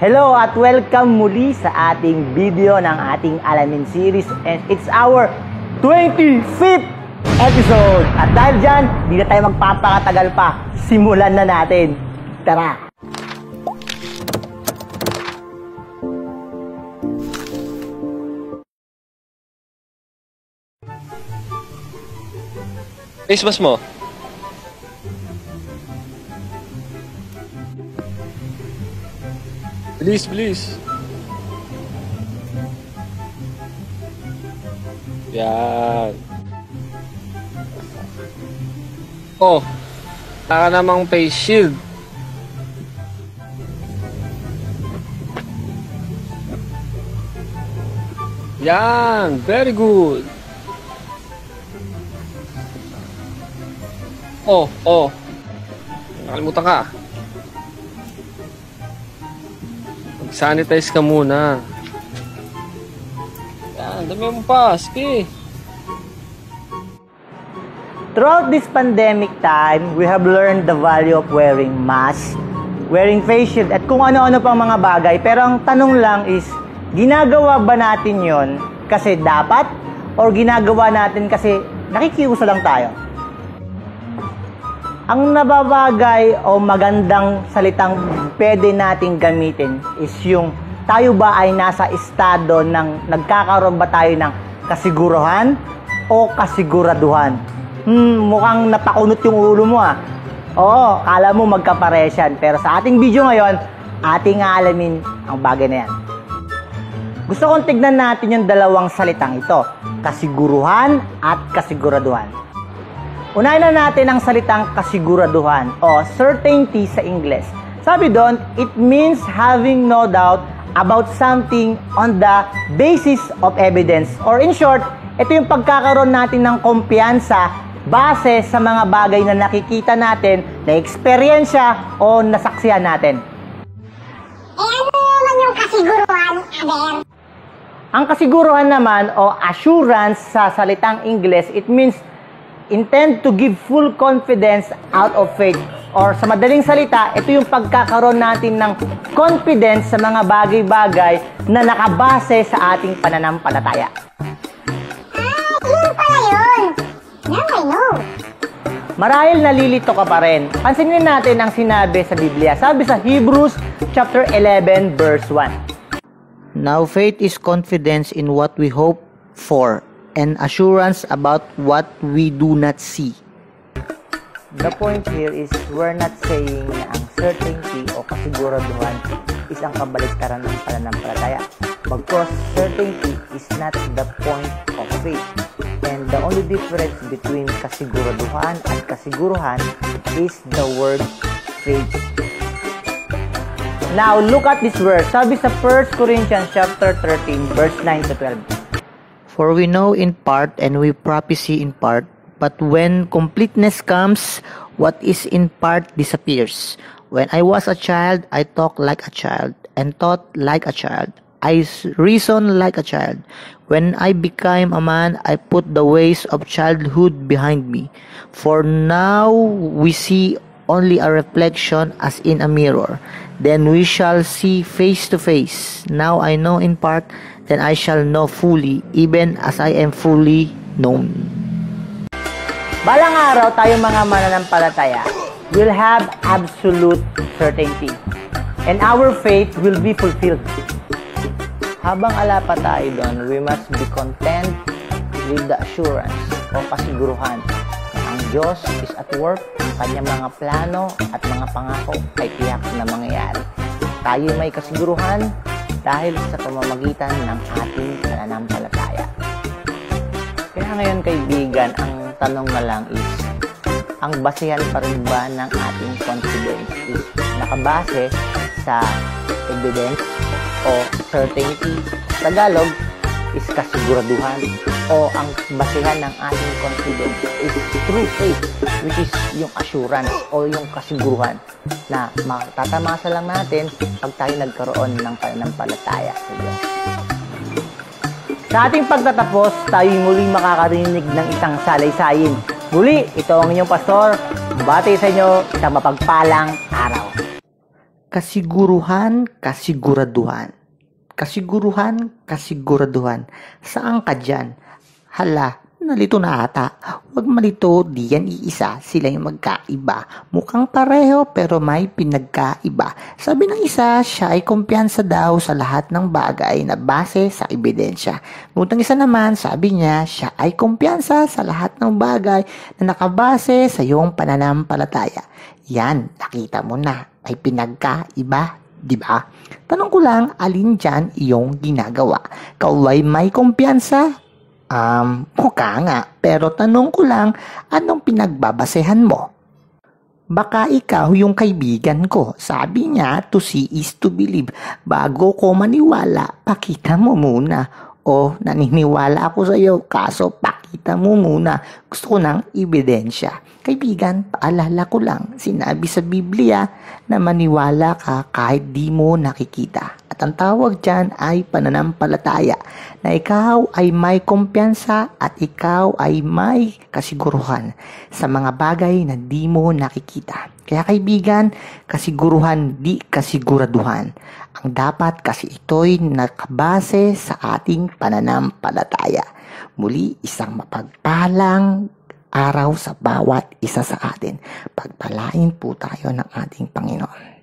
Hello at welcome muli sa ating video ng ating Alamin series, and it's our 25th episode. At dahil dyan, di na tayo magpapakatagal pa. Simulan na natin. Tara! Face mask mo. Bilis, bilis. Yan. Oh, naka namang face shield. Yan, very good. Oh. Nakalimutan ka. Mag-sanitize ka muna. Yan, dami mo pa. Sige. Throughout this pandemic time, we have learned the value of wearing mask, wearing face shield, at kung ano-ano pang mga bagay. Pero ang tanong lang is, ginagawa ba natin yon kasi dapat? Or ginagawa natin kasi nakikiusa lang tayo? Ang nababagay o magandang salitang pwede nating gamitin is yung tayo ba ay nasa estado ng nagkakaroon ba tayo ng kasiguruhan o kasiguraduhan? Mukhang napakunot yung ulo mo ah. Oo, kala mo magkaparesyan. Pero sa ating video ngayon, ating aalamin ang bagay na yan. Gusto kong tignan natin yung dalawang salitang ito, kasiguruhan at kasiguraduhan. Unahin na natin ang salitang kasiguraduhan o certainty sa English. Sabi doon, it means having no doubt about something on the basis of evidence. Or in short, ito yung pagkakaroon natin ng kumpiyansa base sa mga bagay na nakikita natin, na eksperyensya o nasaksihan natin. Ano naman yung kasiguruhan, Aber? Ang kasiguruhan naman o assurance sa salitang English, it means intend to give full confidence out of faith. Or sa madaling salita, ito yung pagkakaroon natin ng confidence sa mga bagay-bagay na nakabase sa ating pananampalataya. Yun pala yun. Now I know. Marahil nalilito ka pa rin. Pansinin natin ang sinabi sa Biblia. Sabi sa Hebrews chapter 11 verse 1. Now faith is confidence in what we hope for, and assurance about what we do not see. The point here is we're not saying na ang certainty o kasiguraduhan is ang kabaliktaran ng pananampalataya. Because certainty is not the point of faith. And the only difference between kasiguraduhan at kasiguruhan is the word faith. Now look at this verse. Sabi sa 1 Corinthians chapter 13 verse 9 to 12. For we know in part and we prophesy in part, but when completeness comes, what is in part disappears. When I was a child, I talked like a child and thought like a child. I reasoned like a child. When I became a man, I put the ways of childhood behind me. For now we see only a reflection as in a mirror. Then we shall see face to face. Now I know in part, then I shall know fully, even as I am fully known. Balang araw tayo mga mananampalataya will have absolute certainty, and our faith will be fulfilled. Habang ala pa tayo doon, we must be content with the assurance o kasiguruhan na ang Diyos is at work, kanyang mga plano at mga pangako ay tiyak na mangyayari. Tayo may kasiguruhan dahil sa pamamagitan ng ating pananampalataya. Kaya ngayon kaibigan, ang tanong na lang is, ang basihan pa rin ba ng ating confidence is nakabase sa evidence o certainty? Tagalog is kasiguraduhan, o ang basihan ng ating confidence is true faith, which is yung assurance o yung kasiguruhan na matatamasa lang natin pag tayo nagkaroon ng pananampalataya sa Diyos. Sa ating pagtatapos, tayo muling makakarinig ng isang salaysayin. Muli, ito ang inyong pastor. Bati sa inyo sa mapagpalang araw. Kasiguruhan, kasiguraduhan. Kasiguruhan, kasiguraduhan. Saan ka dyan? Hala, nalito na ata. Huwag malito, di yan iisa. Sila yung magkaiba. Mukhang pareho pero may pinagkaiba. Sabi ng isa, siya ay kumpiyansa daw sa lahat ng bagay na base sa ebidensya. Ngunit ang isa naman, sabi niya, siya ay kumpiyansa sa lahat ng bagay na nakabase sa iyong pananampalataya. Yan, nakita mo na. May pinagkaiba, di ba? Tanong ko lang, alin dyan iyong ginagawa? Kaway may kumpiyansa? Mukha nga. Pero tanong ko lang, anong pinagbabasehan mo? Baka ikaw yung kaibigan ko. Sabi niya, to see is to believe. Bago ko maniwala, pakita mo muna. O, naniniwala ako sa iyo, kaso pakita mo muna. Gusto ko ng ebidensya. Kaibigan, paalala ko lang, sinabi sa Biblia na maniwala ka kahit di mo nakikita. At ang tawag dyan ay pananampalataya, na ikaw ay may kumpiyansa at ikaw ay may kasiguruhan sa mga bagay na di mo nakikita. Kaya kaibigan, kasiguruhan di kasiguraduhan. Ang dapat kasi ito'y nakabase sa ating pananampalataya. Muli, isang mapagpalang araw sa bawat isa sa atin. Pagpalain po tayo ng ating Panginoon.